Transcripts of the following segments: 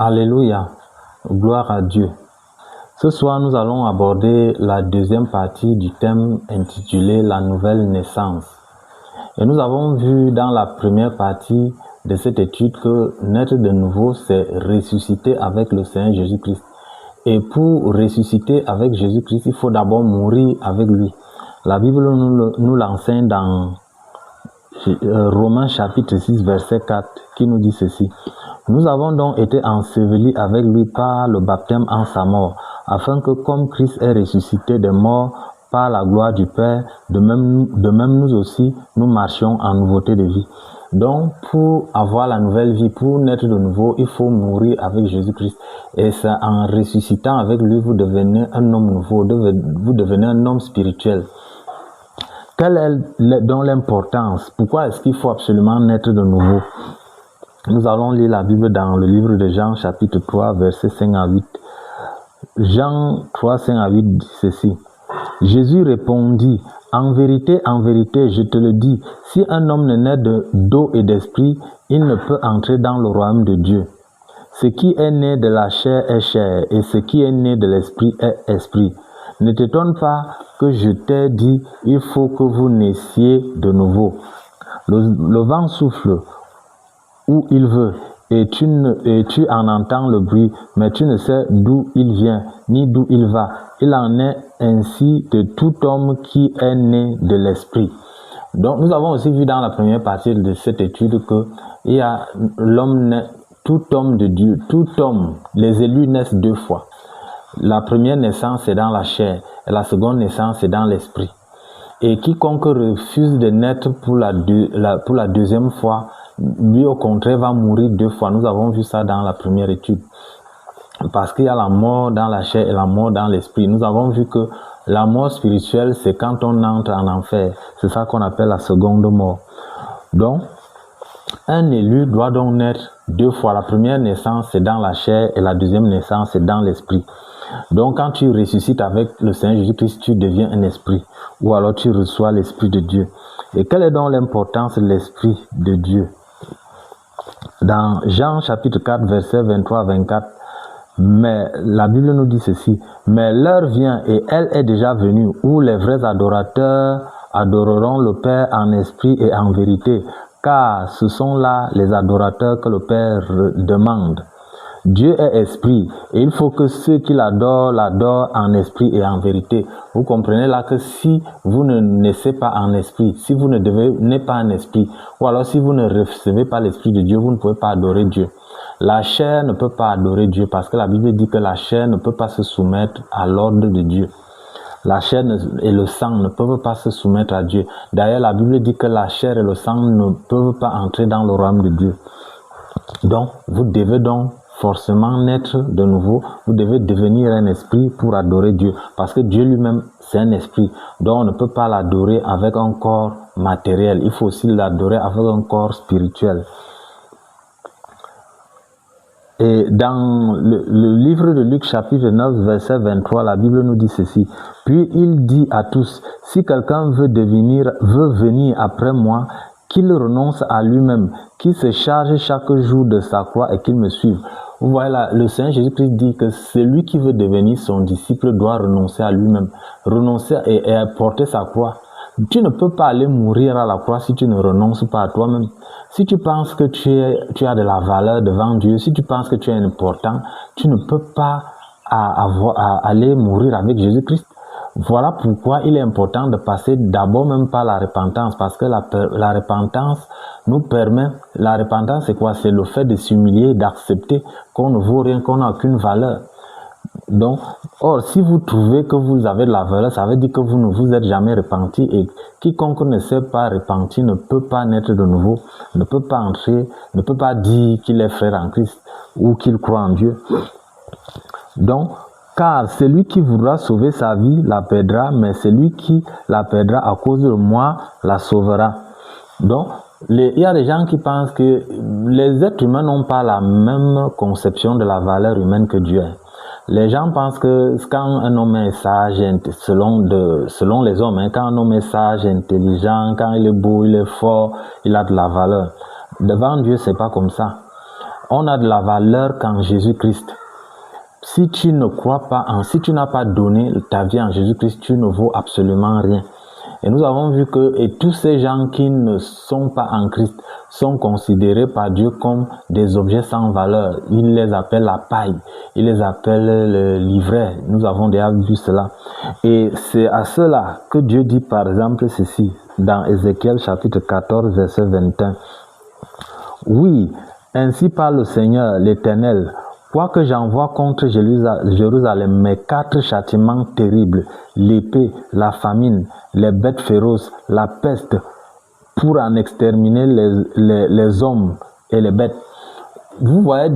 Alléluia, gloire à Dieu. Ce soir, nous allons aborder la deuxième partie du thème intitulé La nouvelle naissance. Et nous avons vu dans la première partie de cette étude que naître de nouveau, c'est ressusciter avec le Seigneur Jésus-Christ. Et pour ressusciter avec Jésus-Christ, il faut d'abord mourir avec lui. La Bible nous l'enseigne dans Romains chapitre 6, verset 4, qui nous dit ceci. Nous avons donc été ensevelis avec lui par le baptême en sa mort, afin que comme Christ est ressuscité des morts par la gloire du Père, de même nous aussi, nous marchions en nouveauté de vie. Donc, pour avoir la nouvelle vie, pour naître de nouveau, il faut mourir avec Jésus-Christ. Et c'est en ressuscitant avec lui, vous devenez un homme nouveau, vous devenez un homme spirituel. Quelle est donc l'importance? Pourquoi est-ce qu'il faut absolument naître de nouveau? Nous allons lire la Bible dans le livre de Jean, chapitre 3, versets 5 à 8. Jean 3, 5 à 8 dit ceci. Jésus répondit, en vérité, je te le dis, si un homme ne naît d'eau et d'esprit, il ne peut entrer dans le royaume de Dieu. Ce qui est né de la chair est chair, et ce qui est né de l'esprit est esprit. Ne t'étonne pas que je t'ai dit, il faut que vous naissiez de nouveau. Le vent souffle où il veut, et tu en entends le bruit, mais tu ne sais d'où il vient, ni d'où il va. Il en est ainsi de tout homme qui est né de l'esprit. Donc, nous avons aussi vu dans la première partie de cette étude que il y a tout homme de Dieu, tout homme, les élus naissent deux fois. La première naissance, c'est dans la chair, et la seconde naissance, c'est dans l'esprit. Et quiconque refuse de naître pour la deuxième fois, lui au contraire va mourir deux fois. Nous avons vu ça dans la première étude. Parce qu'il y a la mort dans la chair et la mort dans l'esprit. Nous avons vu que la mort spirituelle, c'est quand on entre en enfer. C'est ça qu'on appelle la seconde mort. Donc, un élu doit donc naître deux fois. La première naissance, c'est dans la chair et la deuxième naissance, c'est dans l'esprit. Donc, quand tu ressuscites avec le Seigneur Jésus-Christ, tu deviens un esprit. Ou alors tu reçois l'Esprit de Dieu. Et quelle est donc l'importance de l'Esprit de Dieu? Dans Jean chapitre 4, verset 23 à 24, mais la Bible nous dit ceci. Mais l'heure vient et elle est déjà venue où les vrais adorateurs adoreront le Père en esprit et en vérité, car ce sont là les adorateurs que le Père demande. Dieu est esprit et il faut que ceux qui l'adorent en esprit et en vérité. Vous comprenez là que si vous ne naissez pas en esprit, si vous ne devenez pas en esprit, ou alors si vous ne recevez pas l'esprit de Dieu, vous ne pouvez pas adorer Dieu. La chair ne peut pas adorer Dieu parce que la Bible dit que la chair ne peut pas se soumettre à l'ordre de Dieu. La chair et le sang ne peuvent pas se soumettre à Dieu. D'ailleurs, la Bible dit que la chair et le sang ne peuvent pas entrer dans le royaume de Dieu. Donc, vous devez donc forcément naître de nouveau, vous devez devenir un esprit pour adorer Dieu, parce que Dieu lui-même, c'est un esprit, donc on ne peut pas l'adorer avec un corps matériel, il faut aussi l'adorer avec un corps spirituel. Et dans le livre de Luc chapitre 9, verset 23, la Bible nous dit ceci. Puis il dit à tous, si quelqu'un veut venir après moi, qu'il renonce à lui-même, qu'il se charge chaque jour de sa croix et qu'il me suive. Vous voyez là, le Seigneur Jésus-Christ dit que celui qui veut devenir son disciple doit renoncer à lui-même, renoncer et porter sa croix. Tu ne peux pas aller mourir à la croix si tu ne renonces pas à toi-même. Si tu penses que tu as de la valeur devant Dieu, si tu penses que tu es important, tu ne peux pas aller mourir avec Jésus-Christ. Voilà pourquoi il est important de passer d'abord même par la repentance, parce que la repentance nous permet, la repentance c'est quoi? C'est le fait de s'humilier, d'accepter qu'on ne vaut rien, qu'on n'a aucune valeur. Donc, or, si vous trouvez que vous avez de la valeur, ça veut dire que vous ne vous êtes jamais repenti, et quiconque ne s'est pas repenti ne peut pas naître de nouveau, ne peut pas entrer, ne peut pas dire qu'il est frère en Christ ou qu'il croit en Dieu. Donc, car celui qui voudra sauver sa vie la perdra, mais celui qui la perdra à cause de moi la sauvera. Donc, il y a des gens qui pensent que les êtres humains n'ont pas la même conception de la valeur humaine que Dieu. Les gens pensent que quand un homme est sage, selon les hommes, quand un homme est sage, intelligent, quand il est beau, il est fort, il a de la valeur. Devant Dieu, c'est pas comme ça. on a de la valeur qu'en Jésus-Christ. Si tu ne crois pas si tu n'as pas donné ta vie en Jésus-Christ, tu ne vaux absolument rien. Et nous avons vu que tous ces gens qui ne sont pas en Christ sont considérés par Dieu comme des objets sans valeur. Il les appelle la paille, il les appelle le livret. Nous avons déjà vu cela. Et c'est à cela que Dieu dit par exemple ceci, dans Ézéchiel chapitre 14, verset 21. Oui, ainsi parle le Seigneur, l'Éternel. Quoique j'envoie contre Jérusalem mes 4 châtiments terribles, l'épée, la famine, les bêtes féroces, la peste, pour en exterminer les hommes et les bêtes. Vous voyez,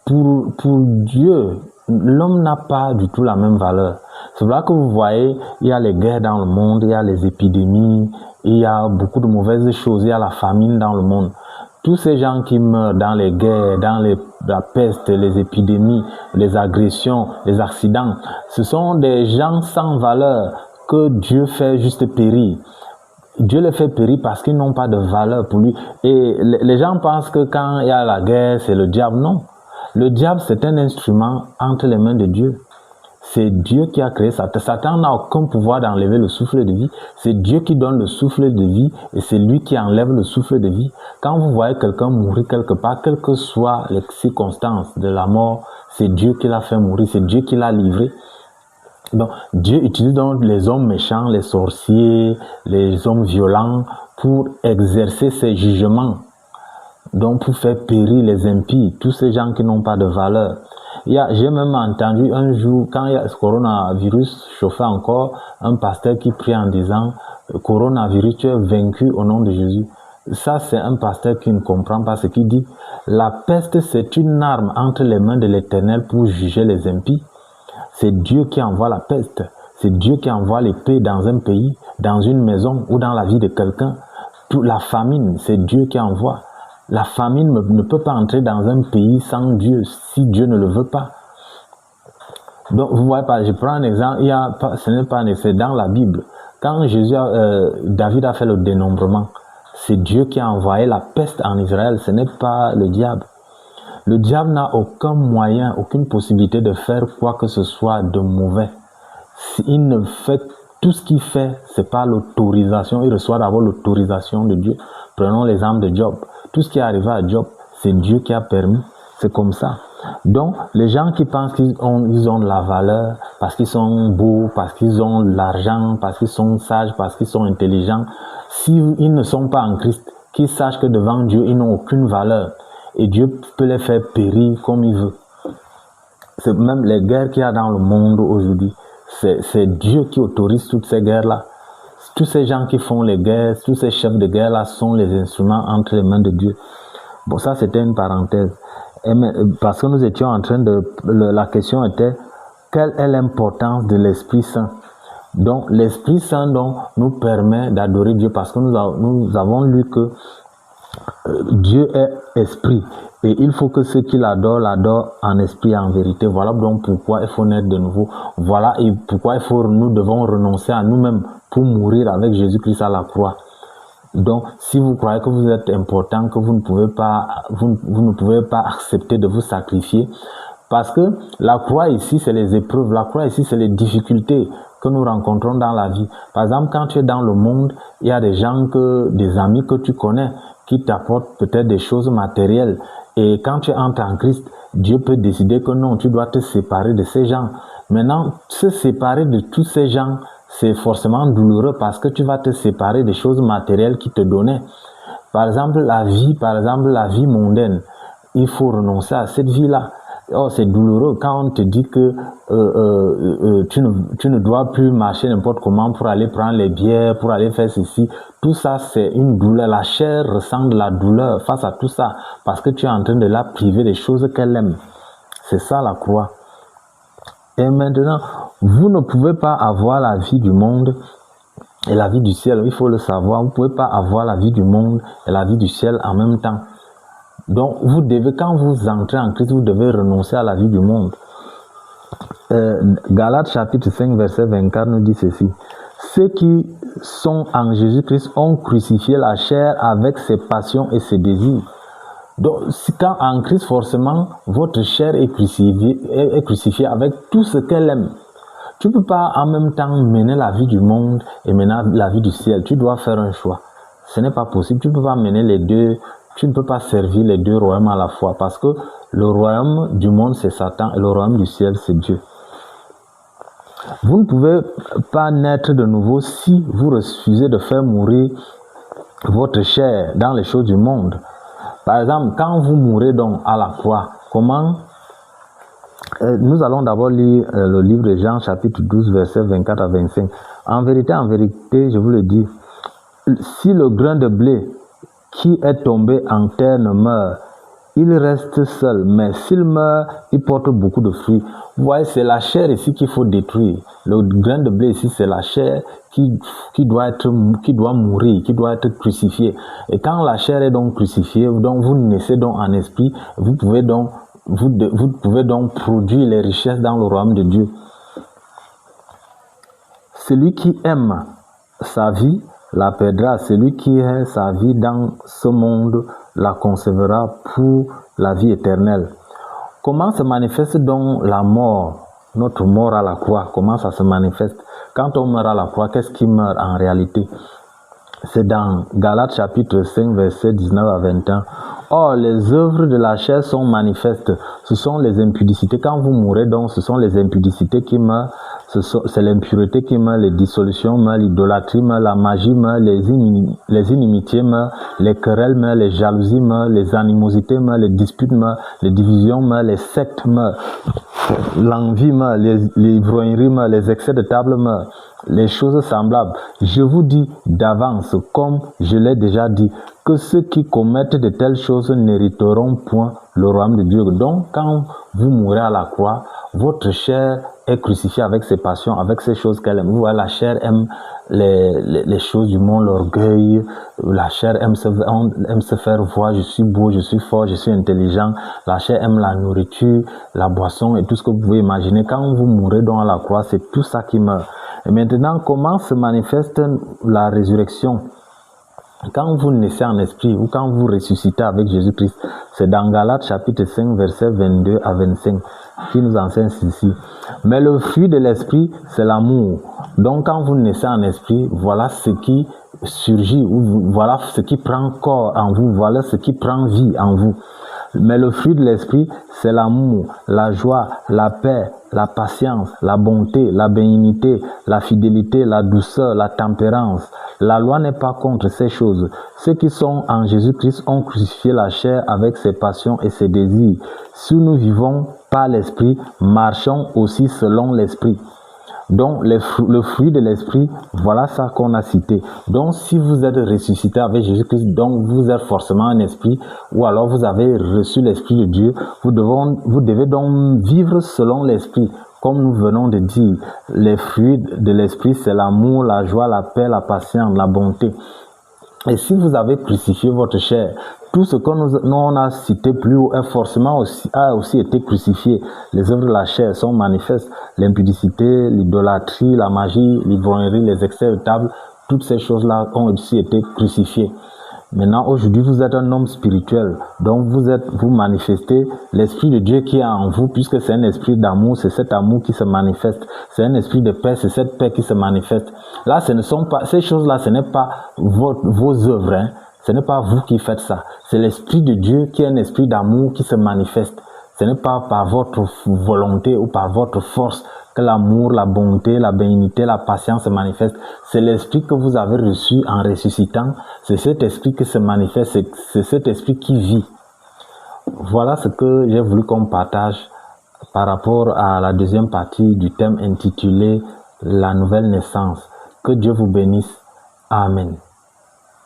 pour Dieu, l'homme n'a pas du tout la même valeur. C'est vrai que vous voyez, il y a les guerres dans le monde, il y a les épidémies, il y a beaucoup de mauvaises choses, il y a la famine dans le monde. Tous ces gens qui meurent dans les guerres, dans la peste, les épidémies, les agressions, les accidents, ce sont des gens sans valeur que Dieu fait juste périr. Dieu les fait périr parce qu'ils n'ont pas de valeur pour lui. Et les gens pensent que quand il y a la guerre, c'est le diable. Non. Le diable, c'est un instrument entre les mains de Dieu. C'est Dieu qui a créé Satan. Satan n'a aucun pouvoir d'enlever le souffle de vie. C'est Dieu qui donne le souffle de vie et c'est lui qui enlève le souffle de vie. Quand vous voyez quelqu'un mourir quelque part, quelles que soient les circonstances de la mort, c'est Dieu qui l'a fait mourir, c'est Dieu qui l'a livré. Donc, Dieu utilise donc les hommes méchants, les sorciers, les hommes violents pour exercer ses jugements. Donc, pour faire périr les impies, tous ces gens qui n'ont pas de valeur. J'ai même entendu un jour, quand ce coronavirus chauffait encore, un pasteur qui prie en disant « Coronavirus, tu es vaincu au nom de Jésus ». Ça, c'est un pasteur qui ne comprend pas ce qu'il dit. La peste, c'est une arme entre les mains de l'Éternel pour juger les impies. C'est Dieu qui envoie la peste. C'est Dieu qui envoie l'épée dans un pays, dans une maison ou dans la vie de quelqu'un. La famine, c'est Dieu qui envoie. La famine ne peut pas entrer dans un pays sans Dieu, si Dieu ne le veut pas. Donc, vous voyez pas, je prends un exemple, ce n'est pas c'est dans la Bible. Quand David a fait le dénombrement, c'est Dieu qui a envoyé la peste en Israël, ce n'est pas le diable. Le diable n'a aucun moyen, aucune possibilité de faire quoi que ce soit de mauvais. Il ne fait tout ce qu'il fait, c'est pas l'autorisation. Il reçoit d'abord l'autorisation de Dieu. Prenons l'exemple de Job. Tout ce qui est arrivé à Job, c'est Dieu qui a permis. C'est comme ça. Donc, les gens qui pensent qu'ils ont de la valeur, parce qu'ils sont beaux, parce qu'ils ont de l'argent, parce qu'ils sont sages, parce qu'ils sont intelligents, s'ils ne sont pas en Christ, qu'ils sachent que devant Dieu, ils n'ont aucune valeur. Et Dieu peut les faire périr comme il veut. C'est même les guerres qu'il y a dans le monde aujourd'hui. C'est Dieu qui autorise toutes ces guerres-là. Tous ces gens qui font les guerres, tous ces chefs de guerre-là sont les instruments entre les mains de Dieu. Bon, ça c'était une parenthèse. Parce que nous étions en train la question était, quelle est l'importance de l'Esprit Saint? Donc, l'Esprit Saint nous permet d'adorer Dieu parce que nous avons lu que Dieu est esprit et il faut que ceux qui l'adorent en esprit et en vérité. Voilà donc pourquoi il faut naître de nouveau. Voilà et pourquoi nous devons renoncer à nous-mêmes pour mourir avec Jésus-Christ à la croix. Donc, si vous croyez que vous êtes important, que vous ne pouvez pas accepter de vous sacrifier, parce que la croix ici, c'est les épreuves. La croix ici, c'est les difficultés que nous rencontrons dans la vie. Par exemple, quand tu es dans le monde, il y a des amis que tu connais, qui t'apportent peut-être des choses matérielles. Et quand tu entres en Christ, Dieu peut décider que non, tu dois te séparer de ces gens. Maintenant, se séparer de tous ces gens, c'est forcément douloureux parce que tu vas te séparer des choses matérielles qui te donnaient. Par exemple, la vie mondaine. Il faut renoncer à cette vie-là. Oh, c'est douloureux quand on te dit que tu ne dois plus marcher n'importe comment pour aller prendre les bières, pour aller faire ceci. Tout ça, c'est une douleur. La chair ressent de la douleur face à tout ça parce que tu es en train de la priver des choses qu'elle aime. C'est ça la croix. Et maintenant, vous ne pouvez pas avoir la vie du monde et la vie du ciel. Il faut le savoir. Vous ne pouvez pas avoir la vie du monde et la vie du ciel en même temps. Donc, quand vous entrez en Christ, vous devez renoncer à la vie du monde. Galates chapitre 5, verset 24 nous dit ceci. Ceux qui sont en Jésus-Christ ont crucifié la chair avec ses passions et ses désirs. Donc, quand en Christ, forcément, votre chair est crucifiée avec tout ce qu'elle aime. Tu ne peux pas en même temps mener la vie du monde et mener la vie du ciel. Tu dois faire un choix. Ce n'est pas possible. Tu ne peux pas mener les deux. Tu ne peux pas servir les deux royaumes à la fois parce que le royaume du monde, c'est Satan et le royaume du ciel, c'est Dieu. Vous ne pouvez pas naître de nouveau si vous refusez de faire mourir votre chair dans les choses du monde. Par exemple, quand vous mourrez donc à la croix, comment nous allons d'abord lire le livre de Jean, chapitre 12, versets 24 à 25. En vérité, je vous le dis, si le grain de blé qui est tombé en terre ne meurt, il reste seul, mais s'il meurt, il porte beaucoup de fruits. Vous voyez, c'est la chair ici qu'il faut détruire. Le grain de blé ici, c'est la chair qui doit mourir, qui doit être crucifiée. Et quand la chair est donc crucifiée, donc vous naissez donc en esprit, vous pouvez donc produire les richesses dans le royaume de Dieu. Celui qui aime sa vie la perdra. Celui qui a sa vie dans ce monde la conservera pour la vie éternelle. Comment se manifeste donc la mort, notre mort à la croix? Comment ça se manifeste? Quand on meurt à la croix, qu'est-ce qui meurt en réalité? C'est dans Galates chapitre 5, verset 19 à 21. Or, les œuvres de la chair sont manifestes. Ce sont les impudicités. Quand vous mourrez, donc, ce sont les impudicités qui meurent. C'est l'impureté qui meurt, les dissolutions meurent, l'idolâtrie meurt, la magie meurt, les inimitiés meurent, les querelles meurent, les jalousies meurent, les animosités meurent, les disputes meurent, les divisions meurent, les sectes meurent, l'envie meurt, les ivrogneries meurent, les excès de table meurent, les choses semblables. Je vous dis d'avance, comme je l'ai déjà dit, que ceux qui commettent de telles choses n'hériteront point le royaume de Dieu. Donc, quand vous mourrez à la croix, votre chair est crucifiée avec ses passions, avec ces choses qu'elle aime. Vous voyez, la chair aime les choses du monde, l'orgueil. La chair aime se faire voir, je suis beau, je suis fort, je suis intelligent. La chair aime la nourriture, la boisson et tout ce que vous pouvez imaginer. Quand vous mourrez donc à la croix, c'est tout ça qui meurt. Et maintenant, comment se manifeste la résurrection? Quand vous naissez en esprit ou quand vous ressuscitez avec Jésus-Christ, c'est dans Galates chapitre 5, versets 22 à 25 qui nous enseigne ceci. Mais le fruit de l'esprit, c'est l'amour. Donc quand vous naissez en esprit, voilà ce qui surgit, ou voilà ce qui prend corps en vous, voilà ce qui prend vie en vous. Mais le fruit de l'esprit, c'est l'amour, la joie, la paix, la patience, la bonté, la bénignité, la fidélité, la douceur, la tempérance. La loi n'est pas contre ces choses. Ceux qui sont en Jésus-Christ ont crucifié la chair avec ses passions et ses désirs. Si nous vivons par l'esprit, marchons aussi selon l'esprit. Donc, le fruit de l'esprit, voilà ça qu'on a cité. Donc, si vous êtes ressuscité avec Jésus-Christ, donc vous êtes forcément un esprit, ou alors vous avez reçu l'esprit de Dieu, vous devez donc vivre selon l'esprit. Comme nous venons de dire, les fruits de l'esprit, c'est l'amour, la joie, la paix, la patience, la bonté. Et si vous avez crucifié votre chair, tout ce que nous a cité plus haut a aussi été crucifié. Les œuvres de la chair sont manifestes. L'impudicité, l'idolâtrie, la magie, l'ivrognerie, les excès de table, toutes ces choses-là ont aussi été crucifiées. Maintenant, aujourd'hui, vous êtes un homme spirituel. Donc, vous manifestez l'esprit de Dieu qui est en vous, puisque c'est un esprit d'amour, c'est cet amour qui se manifeste. C'est un esprit de paix, c'est cette paix qui se manifeste. Là, ces choses-là, ce n'est pas vos œuvres, hein. Ce n'est pas vous qui faites ça. C'est l'esprit de Dieu qui est un esprit d'amour qui se manifeste. Ce n'est pas par votre volonté ou par votre force que l'amour, la bonté, la bénignité, la patience se manifestent. C'est l'esprit que vous avez reçu en ressuscitant. C'est cet esprit qui se manifeste. C'est cet esprit qui vit. Voilà ce que j'ai voulu qu'on partage par rapport à la deuxième partie du thème intitulé « La nouvelle naissance ». Que Dieu vous bénisse. Amen.